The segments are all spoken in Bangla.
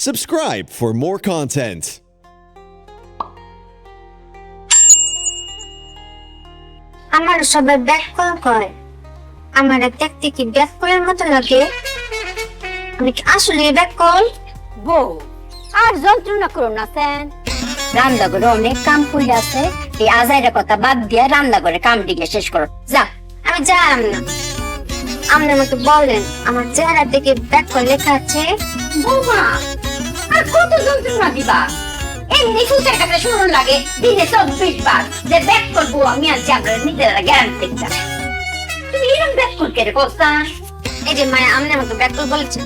Subscribe for more content. আমার সবাই ব্যাক কল করে আমার দেখতে কি ব্যাক কলের মতো লাগে আমি কি আসলে ব্যাক কল বউ আর যন্ত্রণা করো না সেন রান্না করে অনেক কাম পড়ে আছে এই আজাইরা কথা বাদ দিয়ে রান্না করে কাম দিকে শেষ করো যা আমি জান না আপনি আমাকে বলেন আমার চেহারা দেখে ব্যাক কল লেখা আছে বৌমা আর কত যন্ত্রণা দিবা এমনি ফুটের কাছে শুরু লাগে দিনে 24 বার যে ব্যাক করবো আমি আনছি আপনার নিজেরা গ্যারান্টি দিচ্ছি তুমি এরকম ব্যাক করতে রে কোস্তা এই যে মায়া আপনি আমাকে ব্যাক কল বলেছেন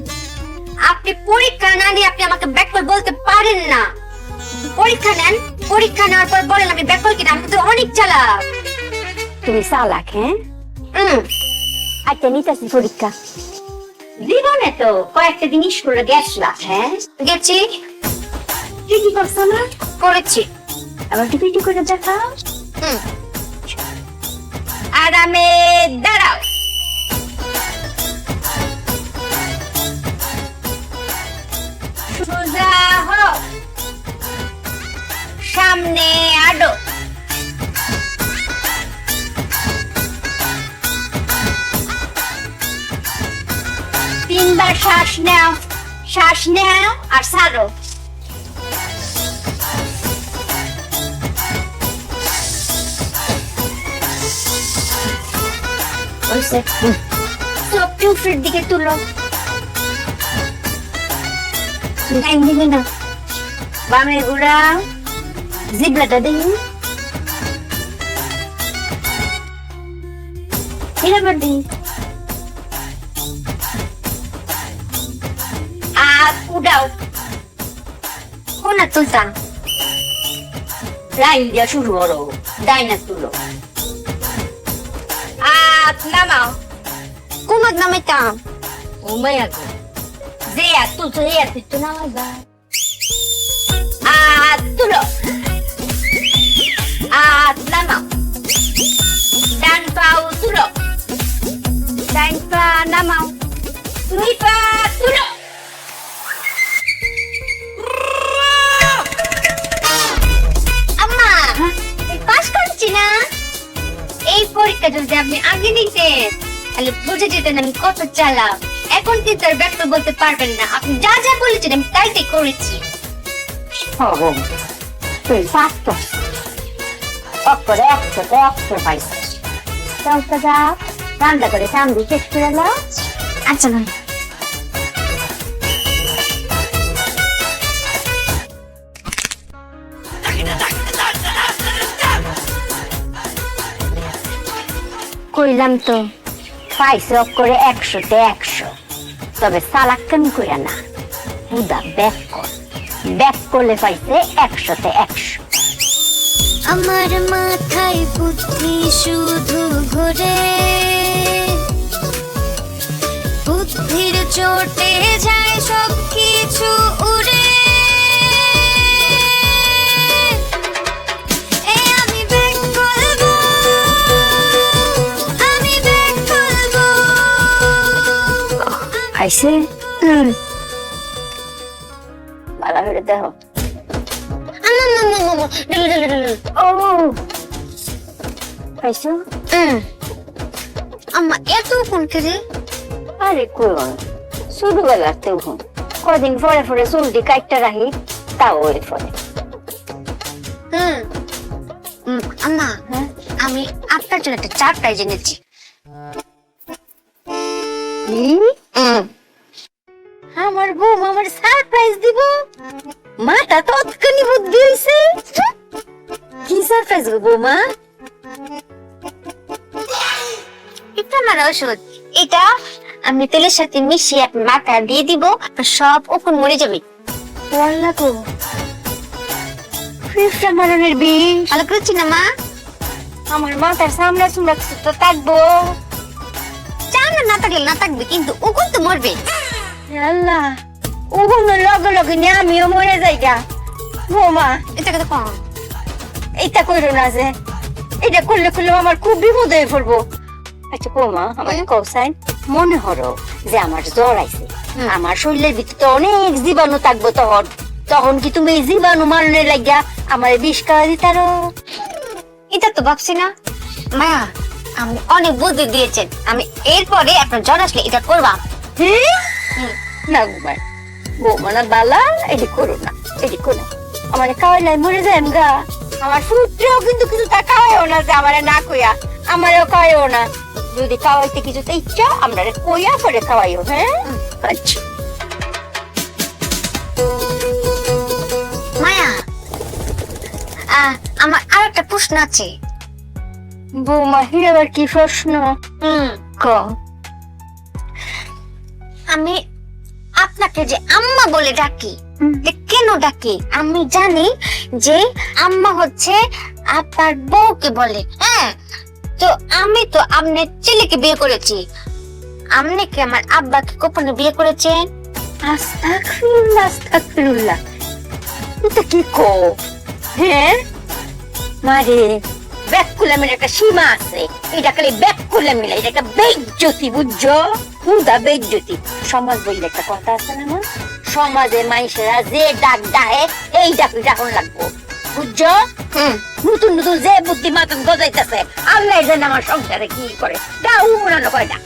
আপনি পরীক্ষা না দিয়ে আপনি আমাকে ব্যাক কল বলতে পারেন না পরীক্ষা নেন পরীক্ষা নেওয়ার পর বলেন আমি ব্যাক কল কিনা আমি তো অনেক চালাক তুমি চালাক হ্যাঁ আচ্ছা নিতেছি পরীক্ষা জীবনে তো কয়েকটা দিন স্কুলে গেছলা হ্যাঁ গেছি তুই কি করছো না করেছি আবার কি পিটি করে দেখাও হুম আরামে দাঁড়াও সোজা হও সামনে আডো তিনবার শ্বাস নাও আর ছাড়ো চোখটি উপরের দিকে তুলো টাইম দিবি না বামের গুড়া জিবলাটা দেখি এবার দিই আর উড়াও কোনা তুলতা লাইন দিয়া শুরু করো ডাইনা তুলো আর নামাও কোন নামাইতাম ও মায়া গো যে আর তুলছো এই আর তুই নামাইবা আর তুলো আর নামাও ডান পাও তুলো ডান পা নামাও দুই পা তুলো আম্মা পাস করছি না এই পরীক্ষা যদি আপনি আগে দিতেন তাহলে বুঝে যেতেন আমি কত চালাক এখন কিন্তু আর ব্যক্ত বলতে পারবেন না আপনি যা যা বলেছেন আমি তাই তাই করেছি ও তুই ফাস্ট অক্ষরে পাইছিস চলতে যা রান্না করে সামনে শেষ করে নাও আচ্ছা না কইলাম তো পাইছে অক্ষরে 100-তে 100 তবে সালাক্কান কইরা না হুদা ব্যাক করলে পাইছে 100-তে 100 আমার মাথায় বুদ্ধি শুধু ঘুরে বুদ্ধির চোটে যায় সব কিছু উড়ে আমি ব্যাক করবো আমি ব্যাক করবো পাইছে ভালো করে দেখো ও পাইছো আম্মা এত কোন করে আরে কোন ছোটবেলাতে ঘুম কদিন পরে চুলটি কাটতে রাখি তাও ওই ফলে আম্মা আমি আপনার জন্য একটা সারপ্রাইজ এনেছি আমার বউ আমার সারপ্রাইজ দিব মাটা তৎক্ষণি বুদ্ধি হইছে কি সারপ্রাইজ গো বৌমা এটা আমার ওষুধ এটা আমি তেলের সাথে মিশিয়ে আপনার মাথা দিয়ে দিব আপনার সব উকুন মরে যাবে ওয়াল্লা গো ফিফটা মারনের বিষ ভালো করছি না মা আমার মাথার সামনে সুমরা কিছু তো থাকবো চান না থাকলে না থাকবে কিন্তু উকুন তো মরবে আল্লাহ ওগুলো লগে নিয়ে আমিও মরে যাই গা বৌমা এটা কথা কম এইটা করো না যে এটা করলে আমার খুব বিপদ হয়ে পড়বো আচ্ছা বৌমা আমার কৌসাই মনে হলো যে আমার জ্বর আইছে আমার শরীরের ভিতরে অনেক জীবাণু থাকবো তখন তখন কি তুমি এই জীবাণু মারণের লাগিয়া আমার বিষ খাওয়া দিতারো? এটা তো ভাবছি না মায়া, আমি অনেক বুদ্ধি দিয়েছেন, আমি এরপরে আপনার জ্বর আসলে এটা করবা। না ঘুমায় বৌমানা বালা, এটি করো না, এটি করো না। আমার খাওয়াইলাই মরে যায় গা। আমার পুত্রেও কিন্তু কিছু তা খাওয়াইও না যে আমারে না কইয়া, আমারেও খাওয়াইও না। যদি খাওয়াইতে কিছুতে ইচ্ছা আমরা কইয়া পরে খাওয়াইও। হ্যাঁ আচ্ছা মায়া, আমার আর একটা প্রশ্ন আছে। বৌমা হিরাবার কি প্রশ্ন? ক। আমি আপনাকে যে আম্মা বলে ডাকি, কেন ডাকি? আমি জানি যে আম্মা হচ্ছে আপনার বউকে বলে, হ্যাঁ? তো আমি তো আপনার ছেলেকে বিয়ে করেছি, আপনি কি আমার আব্বাকে গোপনে বিয়ে করেছেন? আস্তাগফিরুল্লাহ, আস্তাগফিরুল্লাহ। এটা কি কো? হ্যাঁ মারে, ব্যাকুলামের একটা সীমা আছে। এটা খালি ব্যাকুলামি না, এটা একটা বেইজ্জতি, বুঝছো? হুদা বেইজ্জতি। সমাজ বললে একটা কথা আছে না মা, সমাজে মানুষেরা যে ডাক ডাহে এই ডাকই ডাকন লাগবো, বুঝছো? নতুন নতুন যে বুদ্ধি মাতন গজাইতেছে, আল্লাহ জানে আমার সংসারে কি করে। ডাউ উড়ানো কয় ডাক।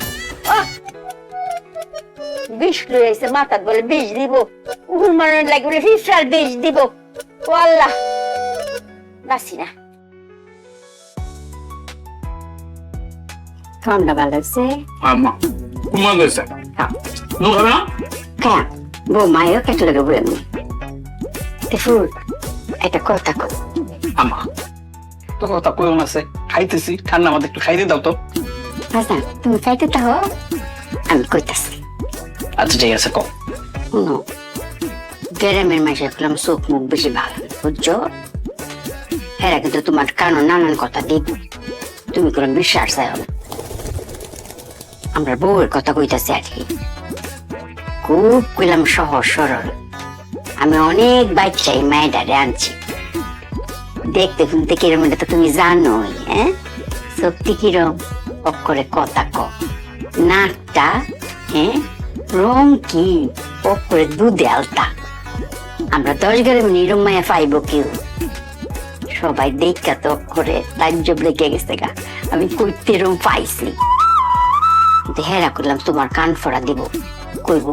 বিষ লইছে মাথাত, বলে বিষ দিব, উহুর মারার লাগে বলে ফিফার বিষ দিব। ও আল্লাহ, বাসি না। ঠান্ডা ভালো আছে? আম্মা ঘুমা গেছে নুন খাবে না? হ্যাঁ, বৌমায়ও কেটে লাগে বলে নি। ফুল একটা কথা কই। আম্মা তো কথা কইও না, সে খাইতেছি, ঠান্ডা আমাদের একটু খাইতে দাও তো। আচ্ছা তুমি খাইতে থাকো, আমি কইতাছি। আচ্ছা ঠিক আছে, কও। শুনো, গ্রামের মাসে করলাম চোখ মুখ বেশি ভালো, বুঝছো? এরা কিন্তু তোমার কানো নানান কথা দিব, তুমি কোনো বিশ্বাস চাই না। আমরা বউয়ের কথা কইতাছি আর কি। খুব কইলাম সহজ সরল। আমি অনেক বাচ্চাই মায়েরারে আনছি, দেখতে শুনতে কিরম এটা তো তুমি জানোই। হ্যাঁ, সত্যি কিরম অক্ষরে কথা ক, নাকটা, হ্যাঁ, রং কি অক্ষরে দুধে আলতা। আমরা 10 গ্রামে নিরম মায়া পাইব কেউ? সবাই দেখা তো অক্ষরে তাজ্জব লেগে গেছে গা, আমি কইতে রম পাইছি। কিন্তু হেরা করলাম তোমার কান ফোড়া দিব, কইব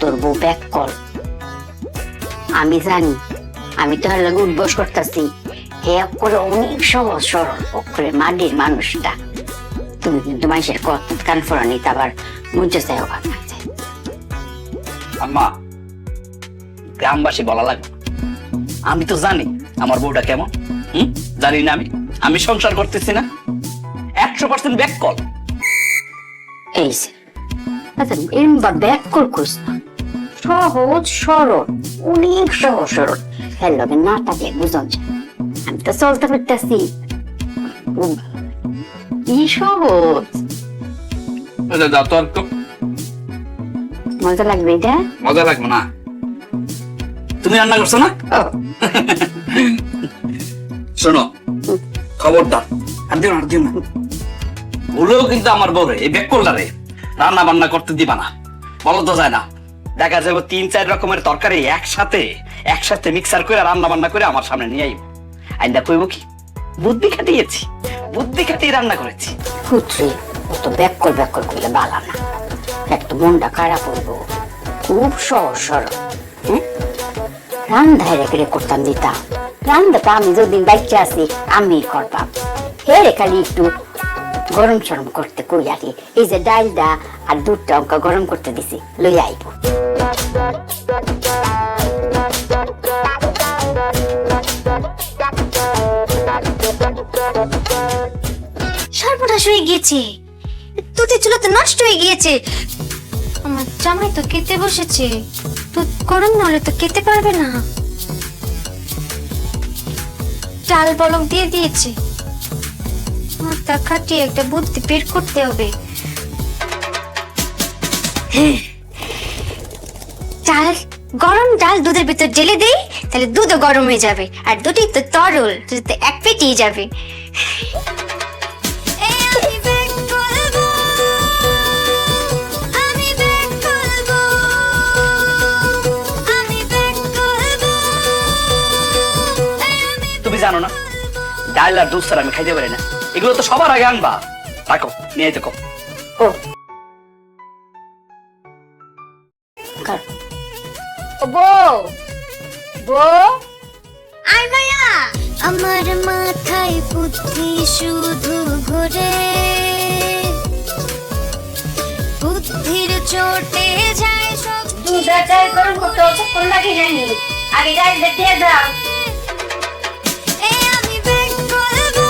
তোর বউ ব্যাক কল। আমি জানি, আমি তো হেলা উঠবস করতেছি, হে অক্ষরে অনেক সহজ সরল, অক্ষরে মাটির মানুষটা। তুমি কিন্তু মানুষের কথা কান ফোড়া নিতে আবার মুঞ্চে চাই ওখানে। আম্মা গ্রামবাসী বলা লাগবে, আমি তো জানি আমার বউটা কেমন। জানি না আমি সংসার করতেছি না, 100% ব্যাক কল। এই যে আচ্ছা, এমবা ব্যাক কল কইস না, সহজ সরল, অনেক সহজ সরল। হের লগে না থাকে বুঝন যায়। আমি তো চলতে ফিরতেছি, কি সহজ। দাও তো একটু, মজা লাগবে এটা? মজা লাগবে না? তুমি রান্না করছো না? শোনো, খবরদার আর দিও না, আর দিও না। ভুলেও কিন্তু আমার বউরে এই বেককলটারে রান্না বান্না করতে দিবা না, বলো তো যায় না। দেখা যাবে 3-4 রকমের তরকারি একসাথে মিক্সার করে রান্না বান্না করে আমার সামনে নিয়ে আইব। আইন্দা কইব কি বুদ্ধি খাটিয়েছি, বুদ্ধি খাটিয়ে রান্না করেছি। পুত্রী অত ব্যাককল করলে বালা না, একটু মনটা খারাপ হইব। খুব সহজ সরল। রান্ধায় রেখে করতাম দিতাম, রান্ধাটা আমি যদিন বাচ্চা আছি আমি করতাম। হেরে খালি একটু গরম সরম করতে কই আর কি। এই যে ডালটা আর দুধটা অঙ্কা গরম করতে দিছি, লই আইব। সর্বনাশ হয়ে গিয়েছে, দুধের চুলা তো নষ্ট হয়ে গিয়েছে। আমার জামাই তো খেতে বসেছে, দুধ গরম না হলে তো খেতে পারবে না। চাল বলক দিয়ে দিয়েছে, মাথা খাটিয়ে একটা বুদ্ধি বের করতে হবে। চাল গরম ডাল দুধের ভিতর ঢেলে দেই, তাহলে দুধও গরম হয়ে যাবে, আর দুধই তো তরল, দুধ তো এক পেটেই যাবে। আমি ব্যাক করবো, ডাল আর দুধ ছাড়া আমি খাইতে পারি না। এগুলো তো সবার আগে আনবা। রাখো, নিয়ে দেখো। ও ও বউ, বউ, আয় মায়া, আমার মাথায় বুদ্ধি শুধু ঘোরে, বুদ্ধির চোটে যায় সব। দুধ আর চাল গরম করতে অতক্ষণ লাগে জানি, আগে ডাইলটা দিয়ে দাও। এ আমি ব্যাক করবো,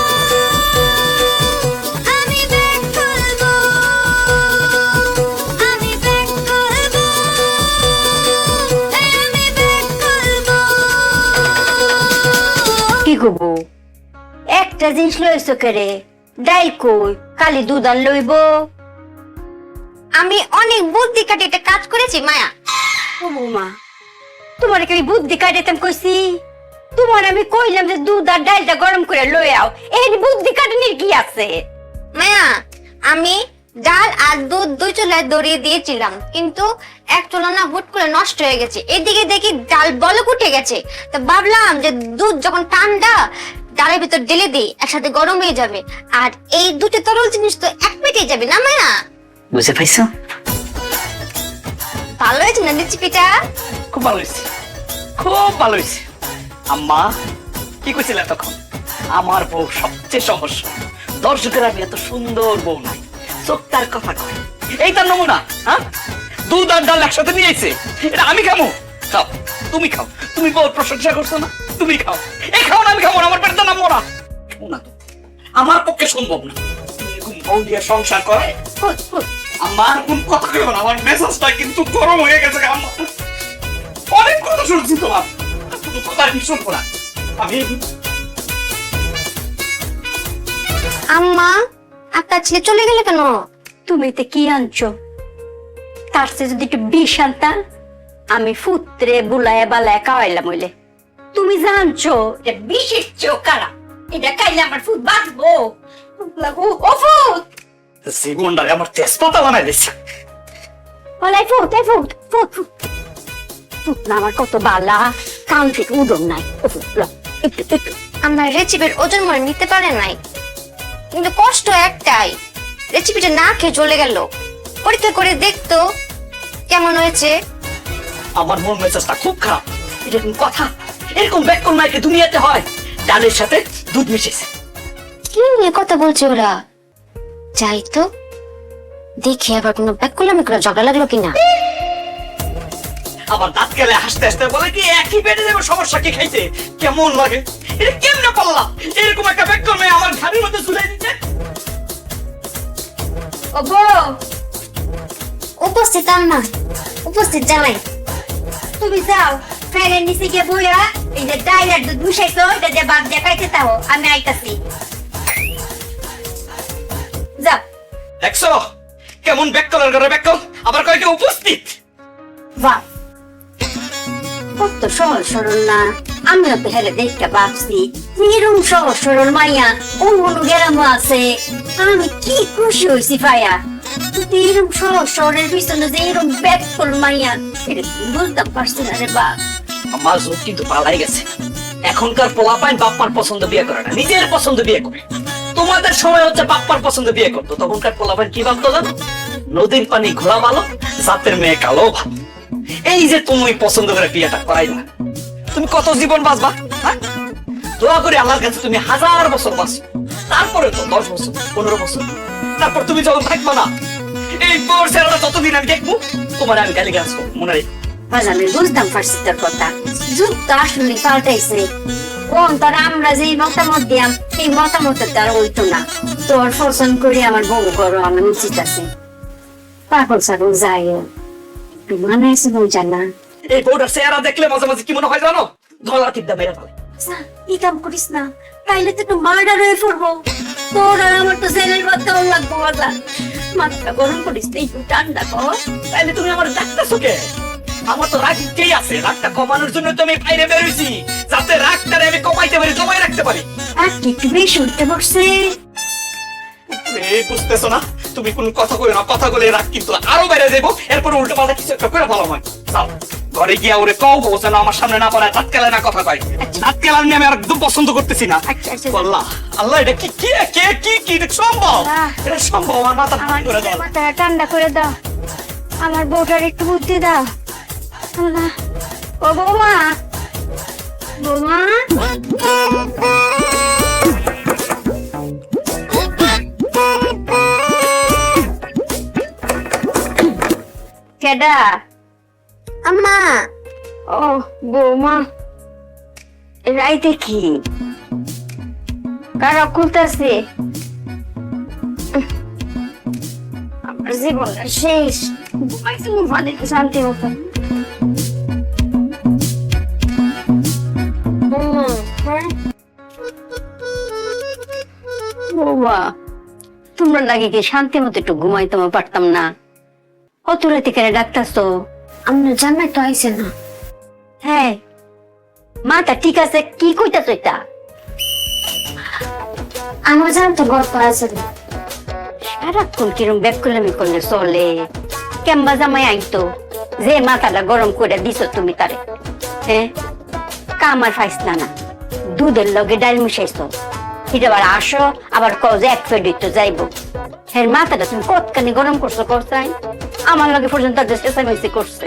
আমি ব্যাক করবো, আমি ব্যাক করবো, আমি ব্যাক করবো। কি করবো? একটা জিনিস লইছো কেরে? ডাইল কই? খালি দুধ আর লইব? আমি অনেক বুদ্ধি কাটে এটা কাজ করেছি মায়া। ও বৌমা, তোমার কি আমি বুদ্ধি কাটাইতাম কইছি? তোমার আমি কইলাম যে দুধ আর ডালটা গরম করে লই আও, এই বুদ্ধি কাটানির কি আছে? মায়া, আমি ডাল আর দুধ দুই চুলায় দড়িয়ে দিয়েছিলাম, কিন্তু এক চুলা না হুট করে নষ্ট হয়ে গেছে। এদিকে দেখি ডাল বলক উঠে গেছে, তো ভাবলাম যে দুধ যখন ঠান্ডা ডালের ভিতর ঢেলে দিই, একসাথে গরম হয়ে যাবে। আর এই দুটো তরল জিনিস তো এক পেটে যাবে না মায়া? বুঝে পাইছো? ভালো হয়েছে না রেসিপিটা? খুব ভালো হয়েছে, খুব ভালো হয়েছে। আম্মা কি কইছিলে তখন? আমার বউ সবচেয়ে সমস্যা, দর্শকের আমি এত সুন্দর বউ নাই, চোখ তার কথা কয়। এই তার নমুনা। হ্যাঁ, দুধ আর ডাল একসাথে নিয়েছে, এটা আমি খাবো? খাও, তুমি খাও। তুমি বউর প্রশংসা করছো না, তুমি খাও। এই খাও না, আমি খাবো না, আমার পেটে নাম মরা। না তো, আমার পক্ষে সম্ভব না। তুমি এরকম বউ দিয়ে সংসার করে। আমার কোন কথা কইও না, আমার মেজাজটা কিন্তু গরম হয়ে গেছে আম্মা। অনেক কথা শুনছি তোমার, কোনো কথা আমি শুনবো না। আমি আম্মা, আপনার ছেলে চলে গেলে কেন? তুমি তো কি আনছো? তার চেয়ে যদি একটু বিষ আনতাম, আমি ফুত্রে বুলায় বালায় খাওয়াইলাম হইলে। তুমি জানছো এটা বিষের চেয়েও কারা, এটা খাইলে আমার ফুট বাঁচবো। ও ফুট, জীবনটারে আমার তেজপাতা বানাই দিচ্ছে। বলাই ফুট, এই ফুট, ফুট, ফুট, ফুট না আমার কত বালা, কান থেকে উদম নাই। ও ফুট, ল, একটু একটু। আমার রেসিপির ওজন মনে নিতে পারে নাই, কিন্তু কষ্ট একটাই, রেসিপিটা না খেয়ে চলে গেল। পরীক্ষা করে দেখতো কেমন হয়েছে। আমার মন মেজাজটা খুব খারাপ। এরকম কথা, এরকম ব্যাককল মাইকে দুনিয়াতে হয়? ডালের সাথে দুধ মিশেছে। কি নিয়ে কথা বলছে ওরা? যাই তো দেখি আবার কোনো ব্যাক করলাম, ঝগড়া লাগলো কিনা। আমার দাঁত গেলে হাসতে হাসতে বলে কি একই পেটে যাবে, সমস্যা কি খাইতে? কেমন লাগে এটা? কেমনে পারলাম এরকম একটা ব্যাককল মেয়ে আমার ঘাড়ির মধ্যে ঝুলাই দিতে? ও বউ, উপস্থিত আম্মা, উপস্থিত জামাই। তুমি যাও ফ্যানের নিচে গিয়ে বইয়া এই যে ডাইল আর দুধ মিশাইছো, এটা দিয়ে বাদ দিয়ে খাইতে তাও, আমি আইতাছি। যাও। দেখছো কেমন ব্যাককলের ঘরে ব্যাককল, আবার কয় কি উপস্থিত। বাহ, কত সহজ সরল না। আমিও তো হেলে দেখতে ভাবছি এরম সহজ সরল মাইয়া অন্য গ্রামও আছে। আমি কি খুশি হয়েছি ভাইয়া, কিন্তু এরম সহজ সরলের পিছনে যে এরম ব্যাককল মাইয়া, এটা বুঝতাম পারছি না রে বাপ। আমার যুগ কিন্তু পালাই গেছে। এখনকার পোলাপাইন বাপ্পার পছন্দ বিয়ে করে না, নিজের পছন্দ বিয়ে করে। তোমাদের সময় হচ্ছে বাপ্পার পছন্দ বিয়ে করতো, তখনকার পোলাপাইন কি ভাবতো জানো? নদীর পানি ঘোলা ভালো, জাতের মেয়ে কালো ভালো। এই যে তুমি পছন্দ করে বিয়েটা করাইলা, তুমি কত জীবন বাঁচবা? হ্যাঁ, দোয়া করি আল্লাহর কাছে তুমি 1000 বছর বাঁচো, তারপরে তো 10 বছর 15 বছর, তারপর তুমি যখন থাকবা না, এই তোর ছেলেটা ততদিন আমি দেখবো তোমার আমি গালি গাছ করবো, মনে রাখি। আমি বুঝতাম পারছি তোর কথা, যুগ তো আসলে পাল্টাইছে। তোর আমরা যে মতামত দিয়াম এই মতামতের দ্বারা হইতো না। তোর পছন্দ করে আমার বউ করো, আমার উচিত আছে। পাগল ছাগল যাই একটু মানাইছে বউ জানা। এই বউটার চেহারা দেখলে মাঝে মাঝে কি মনে হয় জানো? ধলা টিপটা মেরে ফেলে। এই কাম করিস না, তাইলে তো একটু মার্ডার হয়ে পড়বো। তোর আর আমার তো জেলের মধ্যে লাগবো। বাবা মাথা গরম করিস না, একটু ঠান্ডা কর। তাইলে তুমি আমার ডাকতেছো কে? আমার তো রাগ কে আছে, রাগটা কমানোর জন্য তো আমি বাইরে বেরোইছি, যাতে রাগটারে আমি কমাইতে পারি, জমাই রাখতে পারি। আর একটু বেশি উঠতে বসছে। এই বুঝতেছো না? তুমি কোন কথা কইও না, কথা বলে রাগ কিন্তু আরো বেড়ে যাবো, এরপর উল্টো পাল্টা কিছু একটা করে ভালো হয়। যাও ঘরে গিয়া ওরে কও ও যেন আমার সামনে না পড়ে তাৎকালে না কথা কয় তাৎকাল আমি আমি আর একদম পছন্দ করতেছি না আচ্ছা আল্লাহ আল্লাহ এটা কি কি কে কি কি এটা সম্ভব এটা সম্ভব আমার মাথা ঠান্ডা করে দাও মাথা ঠান্ডা করে দাও আমার বউটার একটু বুদ্ধি দাও আল্লাহ ও বৌমা বৌমা কেডা আম্মা ও বৌমা রাইতে কি কারা খুলতেছে আমার জীবনটা শেষ ঘুমাইছি মানে শান্তি মতো বৌমা তোমরা লাগে কি শান্তি মতো একটু ঘুমাই তোমার পারতাম না অত রাতে কেন ডাকতাছো আমরা জামাই তো আইছে না হ্যাঁ মাথা ঠিক আছে কি কইতাছো এটা আমার জান তো গল্প আছে না সারাক্ষণ কিরম ব্যাকুলামি করলে চলে কেম্বা জামাই আইতো যে মাথাটা গরম করে দিছো তুমি তারে হ্যাঁ কামার ফাইসলা না দুধের লগে ডাল মিশাইছো এটা আবার আসো আবার কও যে এক ফেড তো যাইবো হের মাথাটা তুমি কতখানি গরম করছো করছাই আমার লগে পর্যন্ত চেঁচামেচি করছে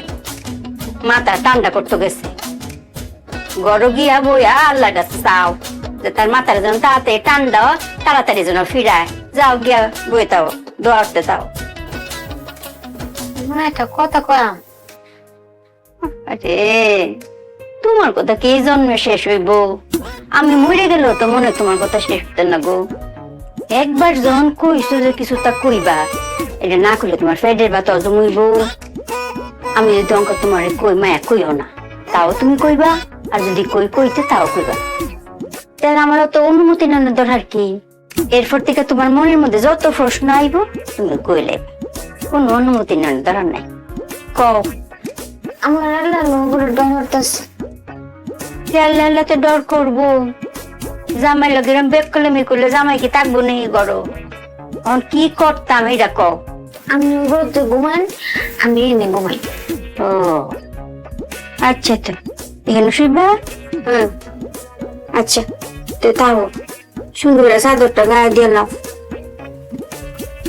মাথা ঠান্ডা করতে গেছে গড় গিয়া বইয়া আল্লাহ কাছে চাও যে তার মাথার যেন তাড়াতাড়ি ঠান্ডা তাড়াতাড়ি যেন ফিরায় যাও গিয়া বই তাও দোয়ারতে তাও একটা কথা কয়াম আরে তোমার কথা কি জন্মে শেষ হইব আমি মরে গেল তো মনে তোমার কথা শেষ হতে না গো একবার যখন কইছো যে কিছু তা কইবা এটা না কইলে তোমার ফেডের বা তজ মুইব আমি যদি অঙ্ক তোমার কই মায়া কইও না তাও তুমি কইবা আর যদি কইতে তাও কইবা তাহলে আমার তো অনুমতি নেওয়ার দরকার কি এরপর থেকে তোমার মনের মধ্যে যত প্রশ্ন আইব তুমি কইলে কোন অনুমতি নেওয়ার দরকার নাই কও আমার আল্লাহ নগর ডর হতাছে আল্লাহ আল্লাহতে ডর করবো জামাই লগে বেক কলমি করলে জামাই কি থাকবো নেই গরো কি করতাম এটা কও আমি রোদে ঘুমান আমি এনে ঘুমাই ও আচ্ছা তো এখানে শুইবা আচ্ছা তো তাও সুন্দর করে চাদরটা গায়ে দিয়ে নাও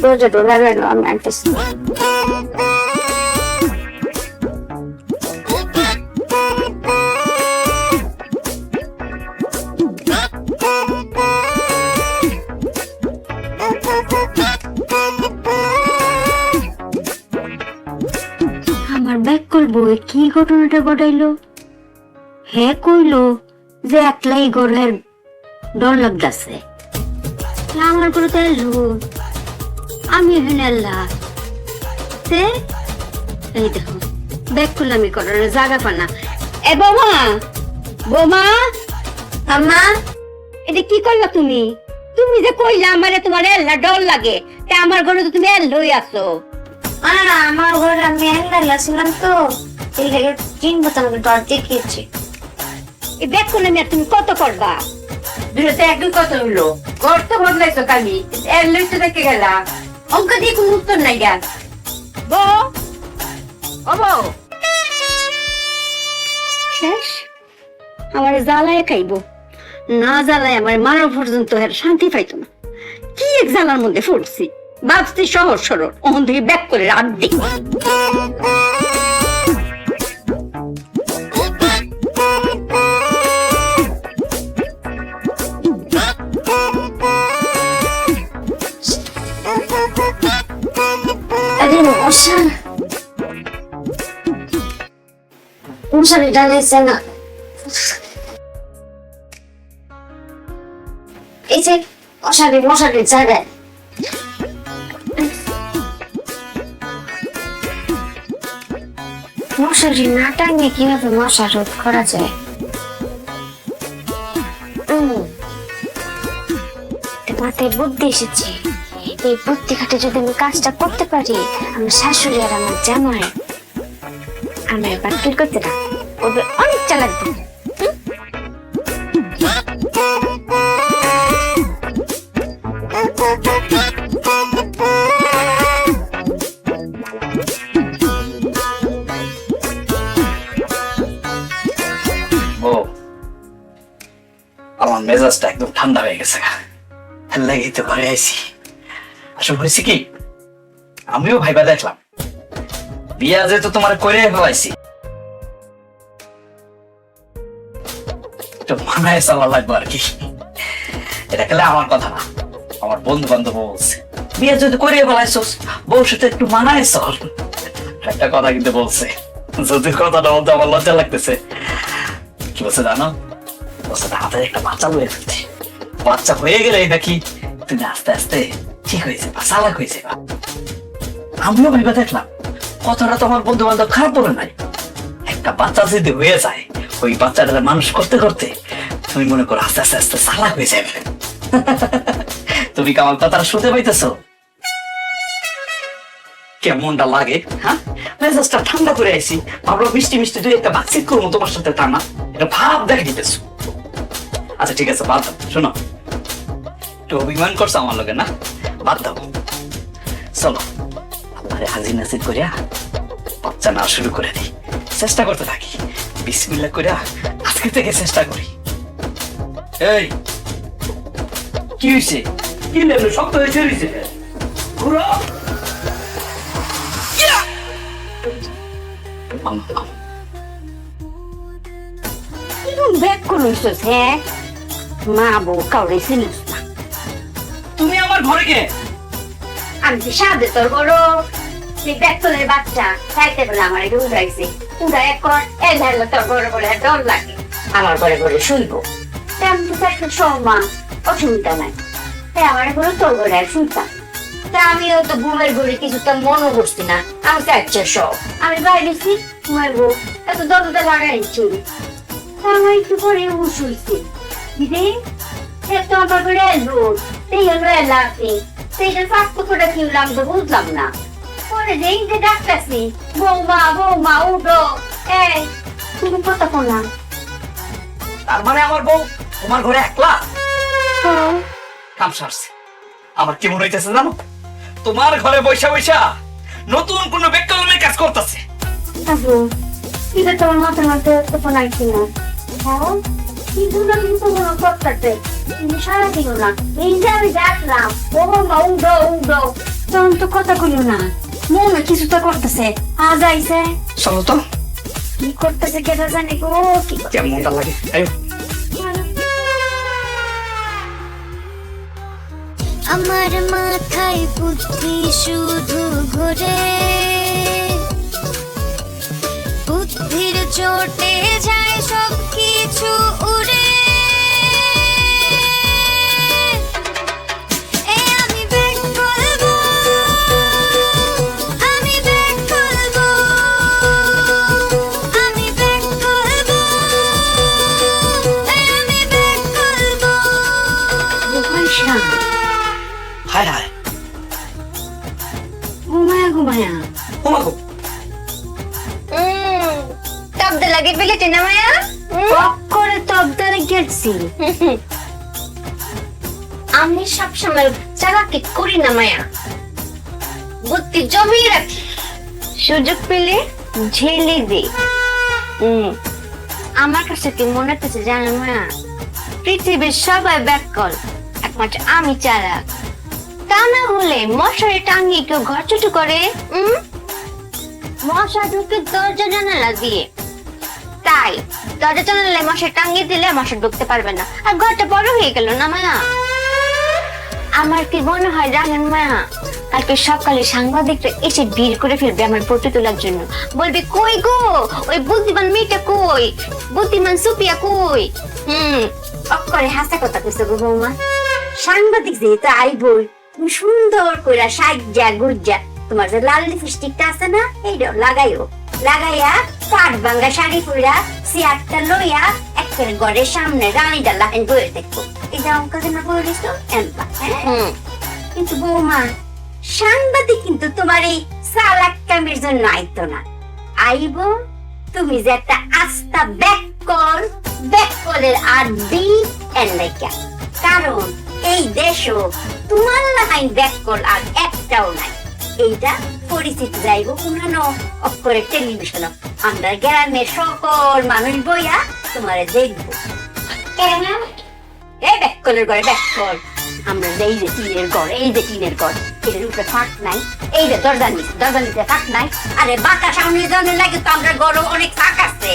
দরজাটা লাগানো আমি আনতেছি আমার ব্যাক করবো কি ঘটনাটা ঘটাইলো হ্যাঁ কইলো যে একলাই ঘরের ডর লাগতেছে আমার করে তো এলো আমি এখানে আল্লাহ এই দেখো ব্যাক করলাম করার জায়গা পানা এ বৌমা বৌমা আম্মা এটা কি করলা তুমি তুমি যে কইলা আমারে তোমার এল্লা ডর লাগে তা আমার ঘরে তো তুমি এল্লই আছো আমার ঘরে আমি এন্ডাল ছিলাম তো এই লাগে 3 বছর আগে ডর দেখিয়েছি এই ব্যাক করলাম আর তুমি কত করবা দুটোতে একদম কত হলো ঘর তো বদলাইছো কালি এর লইতে দেখে গেলা অঙ্ক দিয়ে কোনো উত্তর নাই জ্ঞান বউ ও বউ শেষ আমার জ্বালায় খাইব না জ্বালায় আমার মারা পর্যন্ত আর শান্তি পাইতো না কি এক জ্বালার মধ্যে পড়ছি ভাবছি সহজ সরল ওখান থেকে ব্যাক করে রাত দিই আরে মশারি ডালেছে না এই যে মশারির জায়গায় মশারি না টাঙিয়ে কিভাবে মশা রোধ করা যায় মাথায় বুদ্ধি এসেছে এই বুদ্ধি খাটে যদি আমি কাজটা করতে পারি আমার শাশুড়ি আর আমার জামাই আমার বাতিল করতে না ওদের অনেক চালাক বুদ্ধি। আমার মেজাজটা একদম ঠান্ডা হয়ে গেছে লেগেই তো ঘরে আইছি। আসলে হয়েছে কি, আমিও ভাইবা দেখলাম বিয়া যেহেতু তোমার করে ফেলাইছি, একটু মানায় চলা লাগবে আর কি। এটা খেলে আমার কথা না, আমার বন্ধু বান্ধব বলছে বিয়ে যদি করে ফেলাইছোস বউর সাথে একটু মানায় চল। একটা কথা কিন্তু বলছে, যদি কথাটা বলতে আমার লজ্জা লাগতেছে। কি বলছে জানো? বলছে হাতের একটা বাচ্চা হয়ে ফেলছে, বাচ্চা হয়ে গেলে নাকি তুমি আস্তে আস্তে ঠিক হয়ে যাবা, চালাক হয়ে যাবা। আমিও ভেবে দেখলাম কথাটা তো আমার বন্ধু বান্ধব খারাপ বলে নাই। একটা বাচ্চা যদি হয়ে যায়, ওই বাচ্চাটা মানুষ করতে করতে তুমি মনে করো আস্তে আস্তে আস্তে চালাক হয়ে যাবে। তুমি কি আমার কথাটা শুনতে পাইতেছো? কেমনটা লাগে? হ্যাঁ, মেজাজটা ঠান্ডা করে আইছি, ভাবলো মিষ্টি মিষ্টি দুই একটা বাতচিত করবো তোমার সাথে, তা না, এটা ভাব দেখে দিতেছো। আচ্ছা ঠিক আছে, বাদ দাও। শোনো, একটু অভিমান করছো আমার লগে না, বাদ দাও। চলো আল্লাহরে হাজির নাসির করিয়া বাচ্চা না শুরু করে দিই, চেষ্টা করতে থাকি। বিসমিল্লাহ করিয়া আজকে থেকে চেষ্টা করি। এই কি হয়েছে? কি লেলো শক্ত হয়েছে? ঘুরো। ব্যাগ করছিস? হ্যাঁ, মা বউ কাউরে চিনিস না। তুমি আমার ঘরে কে? আমি যে সাথে তোর বড় সেই ব্যাগতলের বাচ্চা খাইতে বলে আমার একটু উড়াইছে, উড়াই এখন এই ধরলে তোর বড় বড় ডর লাগে আমার ঘরে ঘরে শুইব। তেমন তো একটা সম্মান, অসুবিধা নাই। তাই আমার ঘরে তোর ঘরে আর শুনতাম। তা আমিও তো ঘুমের ঘরে কিছু তো মনে করছি না, আমি চাইছে সব আমি বাইরেছি ঘুমাইবো, এত দরজা লাগাইছি। আমার একটু পরে শুইছি দিদি, তো আমার ঘরে আসবো, সেই হলো এলাকি সেইটা ফাঁকতো করে কিনলাম তো বুঝলাম না। পরে যেই যে ডাকতেছি বৌমা বৌমা উঠো, এই তুমি কথা বললাম। তার মানে আমার বউ তোমার ঘরে একলা? কাম সারছে। আমার কি মনে হইতেছে জানো? তোমার ঘরে বৈশা বৈশা নতুন কোন বেককলমের কাজ করতেছে। আবু এটা তোমার মাথার মধ্যে তো বানাইছি না, হ্যাঁ কিন্তু না কিন্তু কোনো করতে তুমি সারা দিও না। এই যে আমি দেখলাম বৌমা উঠো উঠো, তখন তো কথা কইলো না, মনে কিছু তো করতেছে। আজ আইছে চলো তো, কি করতেছে কেটা জানি গো, কি কেমনটা লাগে। আয়ো। আমার মাথায় বুদ্ধি শুধু ঘোরে, বুদ্ধির চোটে যায় সব কিছু উড়ে। আমি ব্যাগ খুলবো, আমি ব্যাগ খুলবো, আমি ব্যাগ খুলবো, আমি ব্যাগ খুলবো। হায় হায়, ঘুমায়া ঘুমায়া তোমাকে তবদা লাগে ফেলেছে না মায়া? করে তবদারে গেছি। আমি সবসময় চালাকি করি না মায়া, বুদ্ধি জমিয়ে রাখি, সুযোগ পেলে ঝেলে দিই। আমার কাছে কি মনে হচ্ছে জানো মায়া, পৃথিবীর সবাই ব্যাককল, একমাত্র আমি চালাক। তা না হলে মশারি টাঙিয়ে কেউ ঘর ছোট করে? মশা ঢুকে দরজা জানালা দিয়ে, তাই দরজা জানালায় মশারি টাঙিয়ে দিলে মশা ঢুকতে পারবে না, আর ঘরটা বড় হয়ে গেল না মায়া। আমার কি মনে হয় জানেন মায়া, কালকে সকালে সাংবাদিকরা এসে ভিড় করে ফেলবে আমার ফটো তোলার জন্য, বলবে কই গো ওই বুদ্ধিমান মেয়েটা কই, বুদ্ধিমান সুপিয়া কই। অক্ষরে হাসা কথা কইছো গো বৌমা। সাংবাদিক যেহেতু আইবই, তুমি সুন্দর কইরা সাজ্জা গুজ্জা তোমার যে লাল লিপস্টিকটা আছে না, এইটা লাগাইও, লাগাইয়া পাট ভাঙ্গা শাড়ি পইরা চেয়ারটা লইয়া একেবারে ঘরের সামনে রানীটা লাইন বয়ে দেখবো। এটা অঙ্ক যেন বলিস এনবা। কিন্তু বৌমা, সাংবাদিক কিন্তু তোমার এই চালাক কামের জন্য আইতো না, আইবো তুমি যে একটা আস্থা ব্যাককলের আর বি এর লাইকা। কারণ এই দেশও তোমার লাইন ব্যাককল আর একটাও নাই। এইটা পরিচিত যাইব পুরানো অক্ষরে টেলিভিশন, আমরা গ্রামের সকল মানুষ বইয়া তোমারে দেখবো। এই ব্যাককলের ঘরে ব্যাককল আমরা যে এই যে টিনের ঘর এই যে টিনের ঘর এর উপরে ফাঁক নাই এই যে দরজা নিচে ফাঁক নাই আরে বাতাস সামনে জানে লাগে তো আমরা গরম অনেক ফাঁক আছে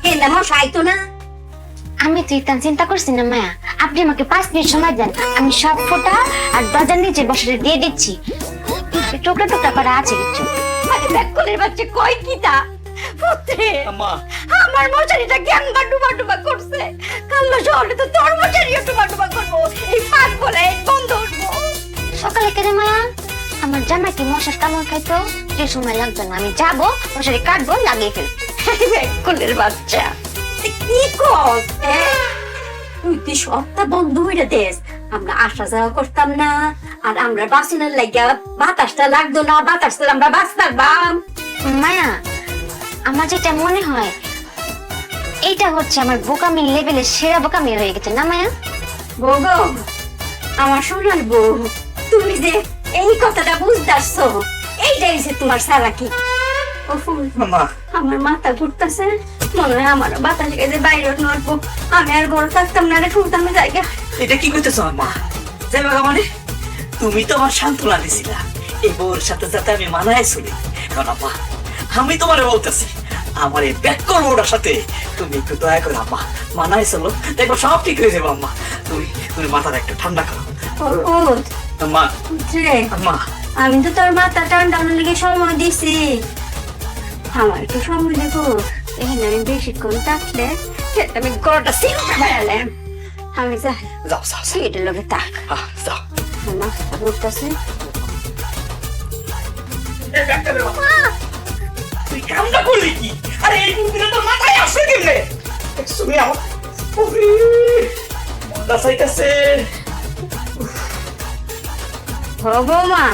কেন মশা আইতো না আমি তো ইতান চিন্তা করছি না মায়া, আপনি আমাকে 5 মিনিট সময় দেন, আমি সব ফোঁটা আর দরজার নিচে বসে দিয়ে দিচ্ছি। টোকরা টোকরা করা আছে কিছু। আরে ব্যাককলের বাচ্চা কয় কিটা পুত্রে আম্মা আমার মশারিটা গ্যাংবা ডুবা করছে কাল্লো শহরে তো তোর মশারিও ডুবা করবো এই ফাঁক বলে এই বন্ধ উঠবো সকালে কেন মায়া, আমার জামাই কি মশার কামড় খাইতো, যে সময় লাগবে না, আমি যাবো মশারি কাটবো লাগিয়ে ফেলবো। ব্যাককলের বাচ্চা তুই কি কর তুই তুই সবটা বন্ধ হইয়া দেশ আমরা আসা যাওয়া করতাম না আর আমরা বাসনের লাগিয়া বাতাসটা লাগতো না বাতাস আমরা বাঁচতাম মায়া, আমার যেটা মনে হয় এইটা হচ্ছে আমার বোকামি লেভেলের সেরা বোকামি হয়ে গেছে না মায়া? বউ গো, আমার সোনার বউ তুমি যে এই কথাটা বুঝতেছো এইটাই হচ্ছে তোমার চালাকি ও ফুল আম্মা আমার মাথা ঘুরতেছে মনে হয় আমার বাতাস গেছে বাইরে নড়বো আমি আর বড় থাকতাম না রে শুনতাম জায়গা এটা কি কইতেছ আম্মা? যাইবা মানে তুমি তো আমার সান্ত্বনা দিছিলা এই বউর সাথে যাতে আমি মানায় চলি। এখন আম্মা আমি তোমারে বলতেছি আমার এই ব্যাককল বউটার সাথে তুমি একটু দয়া করে আম্মা মানায় চলো, দেখো সব ঠিক হয়ে যাবে আম্মা। তুমি মাথাটা একটু ঠান্ডা করো আম্মা। রে আম্মা আমি তো তোর মাথা ঠান্ডানোর লেগে সময় দিছি আমার একটু সময় দেখো এখানে আমি বেশিক্ষণ থাকলে সেটা আমি গড়টা সিলটা বেড়ালাম আমি যাই যাও যাও যাও। সিটের লোকে থাক যাও আমার মাথা ঘুরতেছে তুই কামটা করলি কি? আরে এই বুদ্ধিটা তোর মাথায় আসছে কেমনে? তুমি আমার মনটা চাইতেছে। বৌমা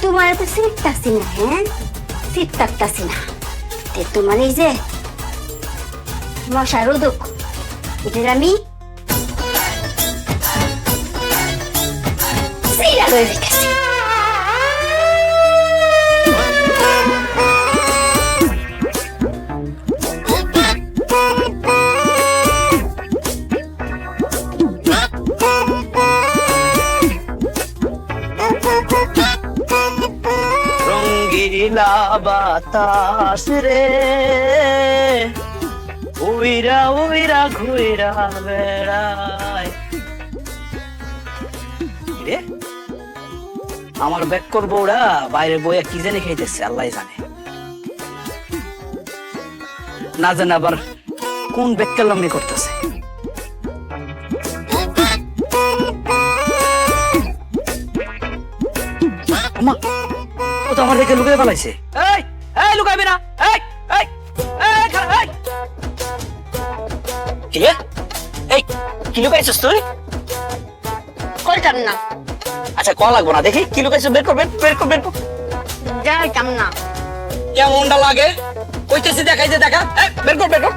তোমার তো সিটতাছি না হ্যাঁ সিট থাকতাছি না তে তোমার এই যে মশা রোদক এটার আমি সেইটা লয়ে রেখেছি রঙ্গিলা বাতাস রে উইরা উইরা ঘুইরা বেড়ায় রে আমার ব্যাক করবো ওরা বাইরে বইয়া কি জানি খাইতেছে আল্লাহ জানে, না জানে আবার কোন ব্যাকটা লম্বি করতেছে। আমা ও তো আমার দেখে লুকিয়ে পালাইছে। এই এই লুকাইবি না, এই এই এই খারাপ এই কি রে? এই কি লুকাইছিস তুই? কইতাম না, আচ্ছা কল লাগবো না, দেখি কি লুকাইছিস, বের কর বের কর বের কর। যাইতাম না, কেমনটা লাগে কইতেছি দেখাই যে দেখা, এই বের কর বের কর।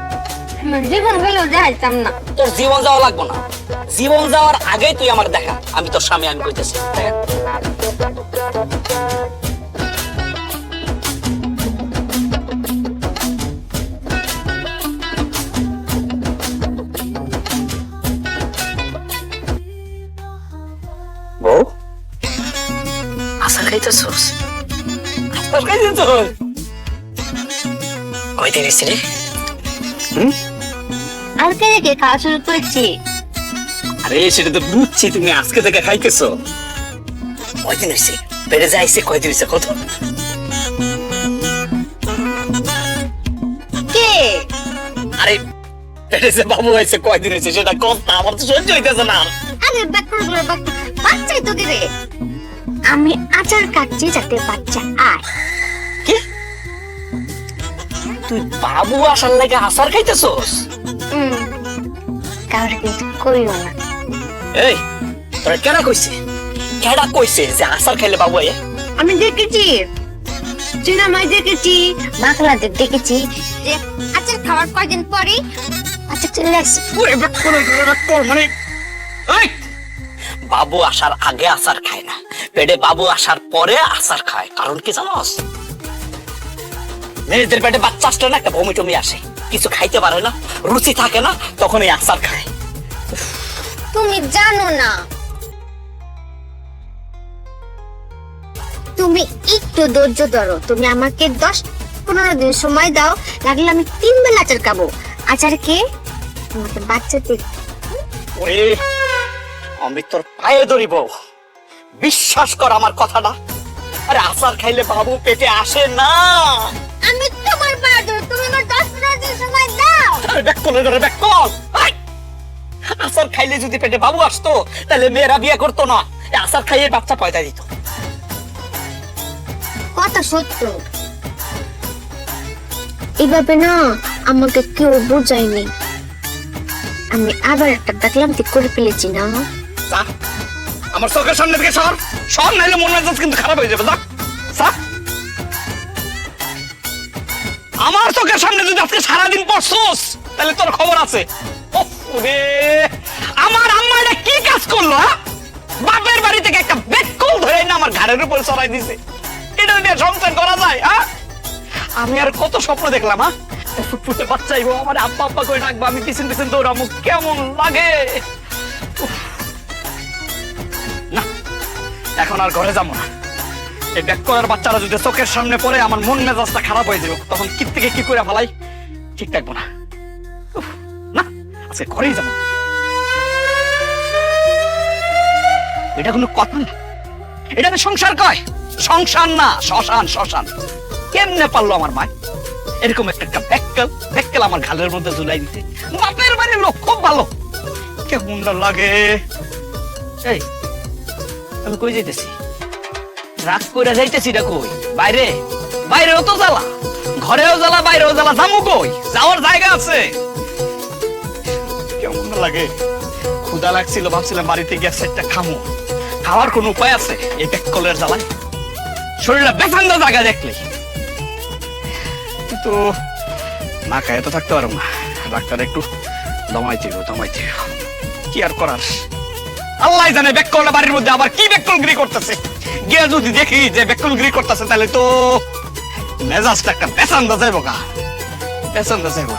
জীবন গেলেও যাইতাম না। তোর জীবন যাওয়া লাগবো না, জীবন যাওয়ার আগেই তুই আমার দেখা, আমি তোর স্বামী, আমি কইতেছি দেখা। বউ আসার খাইতেছস? আসার খাইতেছস? কয়দিন হইছে রে? আজকে থেকে খাওয়া শুরু করেছি। আরে সেটা তো বুঝছি, তুমি আজকে থেকে খাইতেছো। কয়দিন হইছে? পেটে যাইছে কয়দিন হইছে কত? কে? আরে পেটে যে বাবু হইছে কয়দিন হইছে সেটা কথা আমার তো সহ্য হইতেছে না। আরে বাচ্চাই তো দিবে, আমি আচার কাটছি যাতে বাচ্চা আয়। কি তুই বাবু আসার লাগে আচার খাইতেছস? কাউরে কিন্তু কইও না। এই তোরা কেডা কইছে, কেডা কইছে যে আচার খাইলে বাবু আয়? আমি দেখেছি, সিনেমায় দেখেছি, বাংলাতে দেখেছি যে আচার খাওয়ার কয়দিন পরে আচ্ছা চলে আসছে। মানে এই বাবু আসার আগে আচার খায় না, পেটে বাবু আসার পরে আচার খায়। কারণ কি জানোস? নিজেদের পেটে বাচ্চা আসলে না একটা বমি টমি আসে, কিছু খাইতে পারে না, রুচি থাকে না, তখন এই আচার খায়। তুমি জানো না। তুমি একটু ধৈর্য ধরো, তুমি আমাকে 10-15 দিন সময় দাও, লাগলে আমি 3 বেলা আচার খাবো। আচার কে তোমাকে বাচ্চাদের। ওরে আমি তোর পায়ে ধরিব, বিশ্বাস কর আমার কথাটা। আরে আচার খাইলে বাবু পেটে আসে না। আমি তোমার পা ধরো, তুমি আমার 10-15 দিন সময় দাও। আরে ব্যাককল ধরে ব্যাককল। আচার খাইলে যদি পেটে বাবু আসতো তাহলে মেয়েরা বিয়ে করতো না, এই আচার খাইয়ে বাচ্চা পয়দা দিত। কথা সত্য। এভাবে না আমাকে কেউ বোঝায়নি, আমি আবার একটা ডাকলামতি করে ফেলেছি না। যা, আমার চোখের সামনে থেকে সর সর, নাইলে মন মেজাজ কিন্তু খারাপ হয়ে যাবে। যা যা। আমার চোখের সামনে যদি আজকে সারাদিন পড়ছস তাহলে তোর খবর আছে। ওরে আমার আম্মা এটা কি কাজ করলো? বাপের বাড়ি থেকে একটা বেককল ধরে না আমার ঘাড়ের উপর চড়াই দিছে। এটা দিয়ে সংসার করা যায়? আমি আর কত স্বপ্ন দেখলাম। ফুটফুটে বাচ্চাইবো, আমার আব্বা আব্বা করে ডাকবো, আমি পিছন পিছন দৌড়াবো, কেমন লাগে। না এখন আর ঘরে যাবো না। এই ব্যাক করার বাচ্চারা যদি চোখের সামনে পড়ে আমার মন মেজাজটা খারাপ হয়ে যাবে, তখন কি থেকে কি করে ফেলাই ঠিক থাকবো না। না আজকে ঘরেই যাবো। এটা কোনো কথা না, এটা সংসার কয়, সংসার না শ্মশান। শ্মশান কেমনে পারলো আমার মা এরকম একটা ব্যাককেল আমার ঘালের মধ্যে ঝুলাই দিতে? বাপের বাড়ির লোক খুব ভালো, কেমন লাগে। এই আমি কই যাইতেছি? রাগ করে যাইতেছি না কই? বাইরে, বাইরেও তো জ্বালা, ঘরেও জ্বালা, বাইরেও জ্বালা, যাবো কই? যাওয়ার জায়গা আছে। কেমন লাগে, ক্ষুধা লাগছিল, ভাবছিলাম বাড়িতে গিয়ে একটা খামো, খাওয়ার কোন উপায় আছে? এই ব্যাককলের জ্বালায় শরীরটা বেফান্দা জায়গা দেখলে কিন্তু না খায় তো থাকতে পারো না। ডাক্তার একটু দমাইতে কি আর করার। আল্লাহ জানে ব্যাককলটা বাড়ির মধ্যে আবার কি ব্যাককলগিরি করতেছে। গিয়ে যদি দেখি যে ব্যাককলগিরি করতেছে তাহলে তো মেজাজটা একটা বেসান্দা যাইব গা, বেসান্দা যাইব।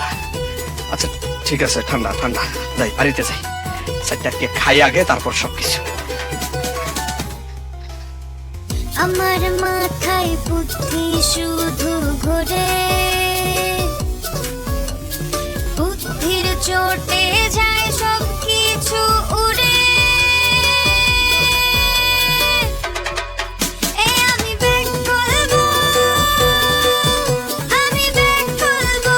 আচ্ছা ঠিক আছে, ঠান্ডা ঠান্ডা যাই, বাড়িতে যাই, সেটাকে খাই আগে, তারপর সবকিছু। আমার মাথায় বুদ্ধি শুধু ঘোরে, বুদ্ধির চোটে যায় সব কিছু উড়ে। আমি ব্যাক করবো, আমি ব্যাক করবো,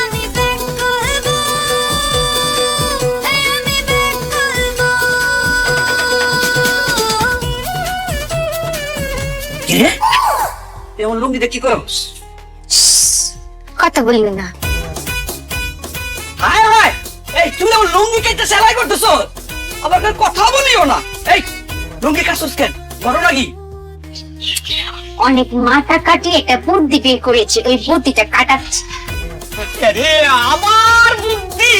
আমি ব্যাক করবো, আমি ব্যাক করবো। এমন লুঙ্গিতে কি করো? কথা বলবি না। হায় হায়, এই তুমি আমার লুঙ্গি কেটে সেলাই করতেছো, আবার কথা বলিও না। এই লুঙ্গি কাটছস কেন? বড় নাকি? অনেক মাথা কাটিয়ে একটা বুদ্ধি বের করেছে, ওই বুদ্ধিটা কাটাচ্ছে। আরে আমার বুদ্ধি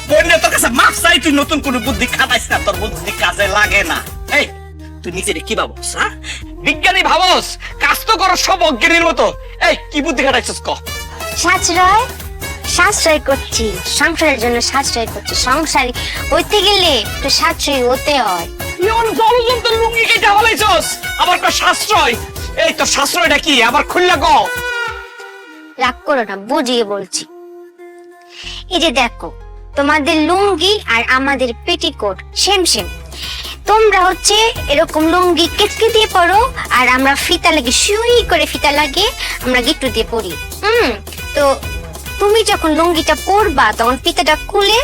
বললে তোর কাছে মাপ চাই, তুই নতুন কোনো বুদ্ধি খাটাইস না, তোর বুদ্ধি কাজে লাগে না। এই তুই নিজেরে কি ভাবস? বিজ্ঞানী ভাবস? কাজ তো করো সব অজ্ঞানীর মতো। এই কি বুদ্ধি খাটাইছিস ক? সাশ্রয় সাশ্রয় করছি, সংসারের জন্য সাশ্রয় করছি। সংসারী হইতে গেলে একটু সাশ্রয়ী হতে হয়। এমন জলজন্ত লুঙ্গি কেটে হলাইছস, আবার কো সাশ্রয়। এই তো সাশ্রয়টা কি আবার খুললা ক? রাগ করো না, বুঝিয়ে বলছি। এই যে দেখো, তোমাদের লুঙ্গি আর আমাদের পেটিকোট সেম সেম। তোমরা হচ্ছে এরকম লুঙ্গি কেচকে দিয়ে পরো, আর আমরা ফিতা লাগে সুই করে ফিতা লাগে আমরা গিট্টু দিয়ে পরি। তো তুমি যখন লুঙ্গিটা পরবা তখন ফিতাটা খুলে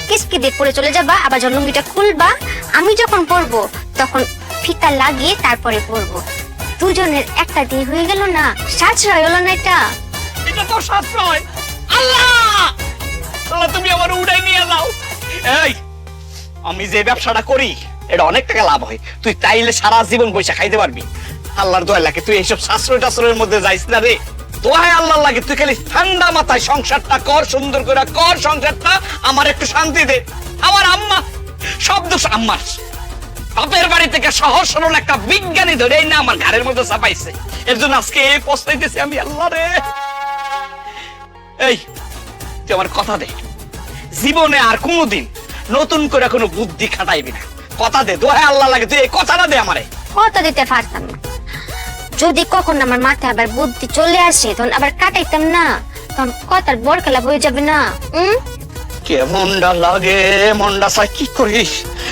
কেচকে দিয়ে পরে চলে যাবা, আবার যখন লুঙ্গিটা খুলবা আমি যখন পরবো তখন ফিতা লাগিয়ে তারপরে পরবো। দুজনের একটা দিয়ে হয়ে গেল না? সাশ্রয় হলো না এটা? এটা তো সাশ্রয়। আল্লাহ আল্লাহ, তুমি আমার উড়াই নিয়ে যাও। এই আমি যে ব্যবসাটা করি এটা অনেক টাকা লাভ হয়, তুই চাইলে সারা জীবন পয়সা খাইতে পারবি। আল্লাহর দোয়া লাগে তুই এইসব সাশ্রয় টাশ্রয়ের মধ্যে যাইস না রে। দোহাই আল্লাহ লাগে, তুই খালি ঠান্ডা মাথায় সংসারটা কর, সুন্দর করে কর সংসারটা, আমার একটু শান্তি দে। আমার আম্মা, সব দোষ আম্মার। বাপের বাড়ি থেকে সহজ সরল একটা বিজ্ঞানী ধরেই না আমার ঘরের মধ্যে চাপাইছে, এর জন্য আজকে এই পস্তাইতেছি আমি। আল্লাহ রে, এই তুই আমার কথা দে, জীবনে আর কোনোদিন নতুন করে কোনো বুদ্ধি খাটাইবি না। কথা দে, দোহাই আল্লাহ লাগে, তুই এই কথাটা দে আমারে। কথা দিতে পারতাম না। যদি কখন আমার মাথায় আবার বুদ্ধি চলে আসে তখন আবার কাটাইতাম না, তখন কথার বড় খেলা বয়ে যাবে না। কেমনটা লাগে মনটা চাই কি করিস?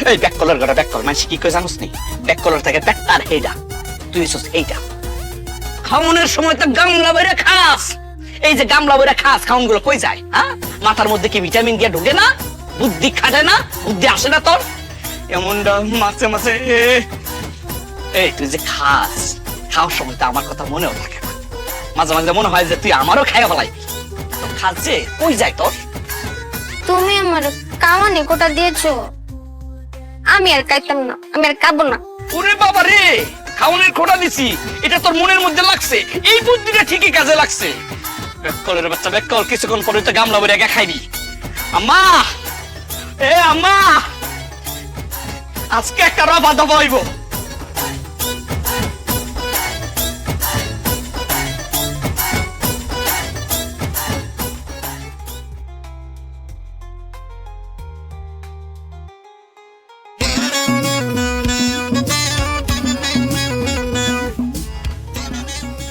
এই ব্যাক কলার গড়া ব্যাক কল মানছি কি কই জানোস নি? ব্যাক কলার থেকে ব্যাকটার হেডা, তুই হইছস এইটা। খাওনের সময় তো গামলা বইরা খাস, এই যে গামলা বইরা খাস, খাওন গুলো কই যায়? হ্যাঁ, মাথার মধ্যে কি ভিটামিন দিয়ে ঢোকে না? বুদ্ধি খাটে না? বুদ্ধি আসে না তোর? এমনটা মাঝে মাঝে এই তুই যে খাস, খাওয়ার সময় তো আমার কথা মনেও থাকে না। মাঝে মাঝে মনে হয় যে তুই আমারও খাইয়া ফেলাইবি। তো খাস যে কই যায় তোর? তুমি আমার কামানি কোটা দিয়েছো, আমি আর খাইতাম না, আমি আর খাবো না। ওরে বাবা রে, খাওনের খোটা দিছি, এটা তোর মনের মধ্যে লাগছে, এই বুদ্ধিটা ঠিকই কাজে লাগছে। ব্যাককলের বাচ্চা ব্যাককল, কিছুক্ষণ পরে তো গামলা ভরে একা খাইবি। আম্মা, এ আম্মা, আজকে একটা রবা দবা হইব।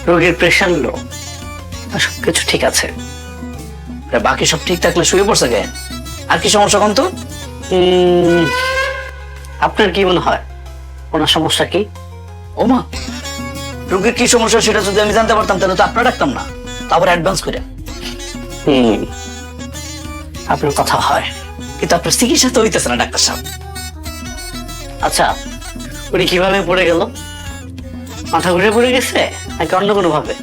রোগীর প্রেশার লো, সবকিছু ঠিক আছে, বাকি সব ঠিক থাকলে শুয়ে পড়ছে গে। আর কি সমস্যা কোন তো? আপনার কি মনে হয় ওনার সমস্যা কি? ওমা, রোগীর কি সমস্যা সেটা যদি আমি জানতে পারতাম তাহলে তো আপনার ডাকতাম না, তারপর অ্যাডভান্স করে। আপনার কথা হয়, কিন্তু আপনার চিকিৎসা তো হইতেছে না ডাক্তার সাহেব। আচ্ছা, উনি কিভাবে পড়ে গেল? মাথা ঘুরে পড়ে গেছে নাকি অন্য কোনো ভাবে?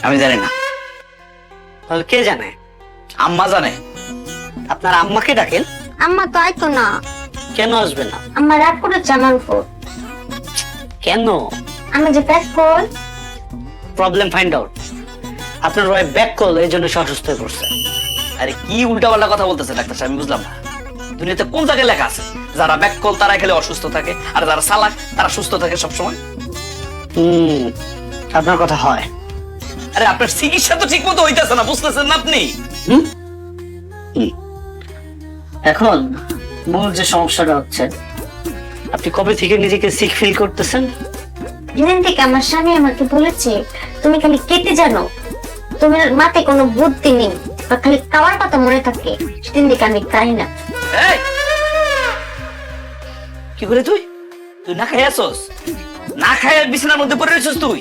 আমি জানি না। তাহলে কে জানে? আম্মা জানে। আপনার আম্মাকে ডাকেন। আম্মা তো আইতো না। কেন আসবে না? আমার রাগ করেছে আমার উপর। কেন? আমি যে back call. Problem find out. আপনার ওয়াইফ ব্যাক কল, এই জন্য সে অসুস্থ হয়ে পড়ছে। আরে কি উল্টাপাল্টা কথা বলতেছে ডাক্তার সাহেব, আমি বুঝলাম না। দুনিয়াতে কোন জায়গায় লেখা আছে যারা ব্যাক কল তারা খেলে অসুস্থ থাকে, আর যারা চালাক তারা সুস্থ থাকে সবসময়? আপনার কথা হয়। আরে আপনার চিকিৎসা তো ঠিক মতো হইতেছে না, বুঝতেছেন না আপনি? এখন মূল যে সমস্যাটা হচ্ছে, আপনি কবে থেকে নিজেকে সিক ফিল করতেছেন? যেদিন থেকে আমার স্বামী আমাকে বলেছে তুমি খালি কেটে জানো, তোমার মাথায় কোনো বুদ্ধি নেই, বা খালি খাওয়ার কথা মনে থাকে, সেদিন থেকে আমি খাই না। এই, কি করে তুই তুই না খাই আসোস? না খাই বিছানার মধ্যে পড়ে রয়েছিস তুই?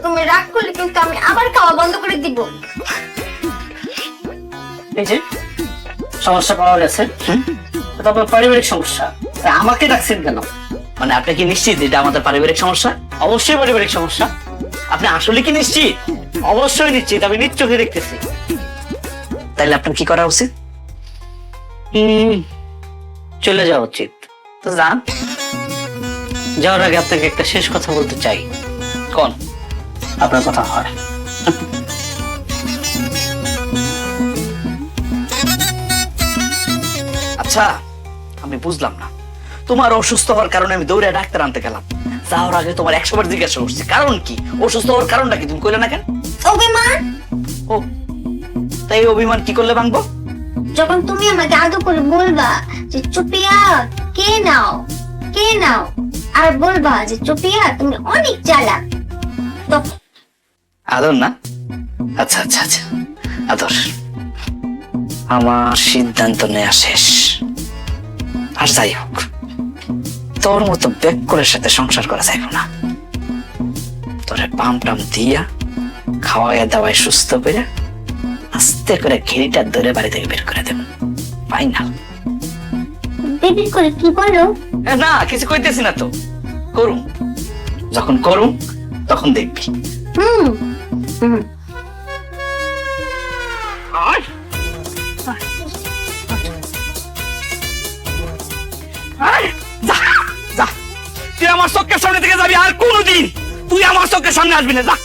তুমি রাগ করলে কিন্তু আমি আবার খাওয়া বন্ধ করে দিব। এই যে সমস্যা পাওয়া গেছে, এটা আপনার পারিবারিক সমস্যা, আমাকে ডাকছেন কেন? মানে আপনি কি নিশ্চিত এটা আমাদের পারিবারিক সমস্যা? অবশ্যই পারিবারিক সমস্যা। আপনি আসলে কি নিশ্চিত? অবশ্যই নিশ্চিত, আমি নিজ চোখে দেখতেছি। তাহলে আপনার কি করা উচিত? চলে যাওয়া উচিত। তো যান। যাওয়ার আগে আপনাকে একটা শেষ কথা বলতে চাই। কোন? আপনার কথা হয়। আচ্ছা, আমি বুঝলাম না, তোমার অসুস্থ হওয়ার কারণে আমি দৌড়ে ডাক্তার আনতে গেলাম, যাওয়ার আগে তোমার 100 বার জিজ্ঞাসা করছি কারণ কি, অসুস্থ হওয়ার কারণটা কি, তুমি কইলে না কেন? অভিমান। ও, তাই অভিমান কি করলে ভাঙবো? যখন তুমি আমাকে আদর করে বলবা যে চুপিয়া কে নাও কে নাও, আর বলবা যে চুপিয়া তুমি অনেক চালাক, তো আদর না? আচ্ছা আচ্ছা আচ্ছা, আদর। আমার সিদ্ধান্ত নেওয়া শেষ। আর যাই হোক, তোর মতো ব্যাককলের সাথে সংসার করা যাইব না। তোরে পাম টাম দিয়া খাওয়াইয়া দাওয়াই সুস্থ করে আস্তে করে ঘিরিটা ধরে বাড়ি থেকে বের করে দেব, ফাইনাল। বেবি করে কি বলো? না কিছু কইতেছি না তো, করুম, যখন করুম তখন দেখবি। হুম হুম। তুই আমার চোখের সামনে থেকে যাবি, আর কোনদিন তুই আমার চোখের সামনে আসবি না, যা।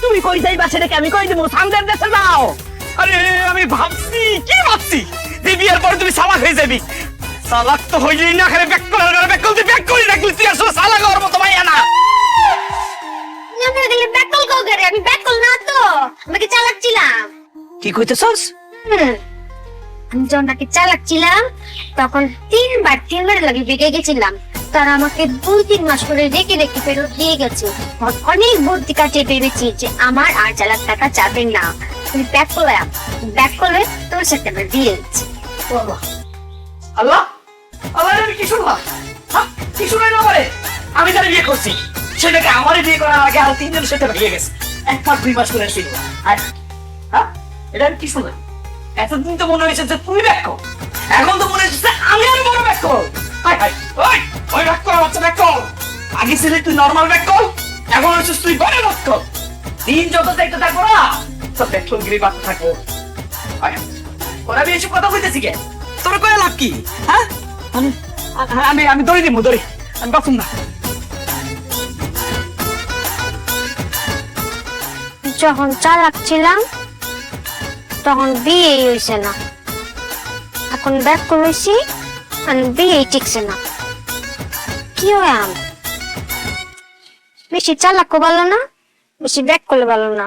তুমি কই যাইবা সেটাকে আমি কই দেবো, সামনের দেশে যাও। আরে আমি ভাবছি, কি ভাবছি যে বিয়ের পরে তুমি সালাক হয়ে যাবি। সালাক তো হইলি না, খালি ব্যাক করার ব্যাক করতে ব্যাক করি রাখলি, তুই আসলে সালাক হওয়ার মতো মাইয়া না। আমরা গেলে ব্যাকল কও করে, আমি ব্যাকল না তো, আমাকে চালাচ্ছিলাম। কি কইতেছস? আমি যখন তাকে চালাচ্ছিলাম তখন তিনবার লাগে বেগে গেছিলাম। তারা আমাকে 2-3 মাস করে রেখে রেখে ফেরত দিয়ে গেছে। অনেক বুদ্ধি কাটিয়ে পেরেছি যে আমার আর চালাক টাকা যাবে না। তুমি ব্যাক করলে তোর সাথে আমার বিয়ে হচ্ছে। আল্লাহ আল্লাহ, আমি কি শুনলাম? হ্যাঁ, কি শুনলাম আমারে? আমি তার বিয়ে করছি, সেটাকে আমারই বিয়ে করার আগে আর 3 জনের সাথে বিয়ে গেছে, 1 মাস 2 মাস করে ছিল। আর হ্যাঁ, এটা আমি কি শুনলাম? এতদিন তো মনে হয়েছে যে তুই ব্যাক কর, এখন তো মনে হচ্ছে আমি আর বড় ব্যাক কর। হাই হাই, ওই ব্যাক কর, বাচ্চা ব্যাক কর। আগে ছিল তুই নরমাল ব্যাক কর, এখন হচ্ছে তুই বড় ব্যাক কর। দিন যত দেখতে থাকবো না, তো ব্যাক কর গিয়ে বাড়তে থাকবো। ওরা আমি এসব কথা বলতেছি কে? তোর কয়ে লাভ কি? হ্যাঁ, আমি দড়ি দিব, দড়ি আমি বাঁচুন না। যখন চালাক ছিলাম তখন বিয়ে হয়েছে না, এখন ব্যাক করেছি বিয়ে টিকছে না। কি হয় বেশি চালাকও ভালো না, বেশি ব্যাক করলে ভালো না।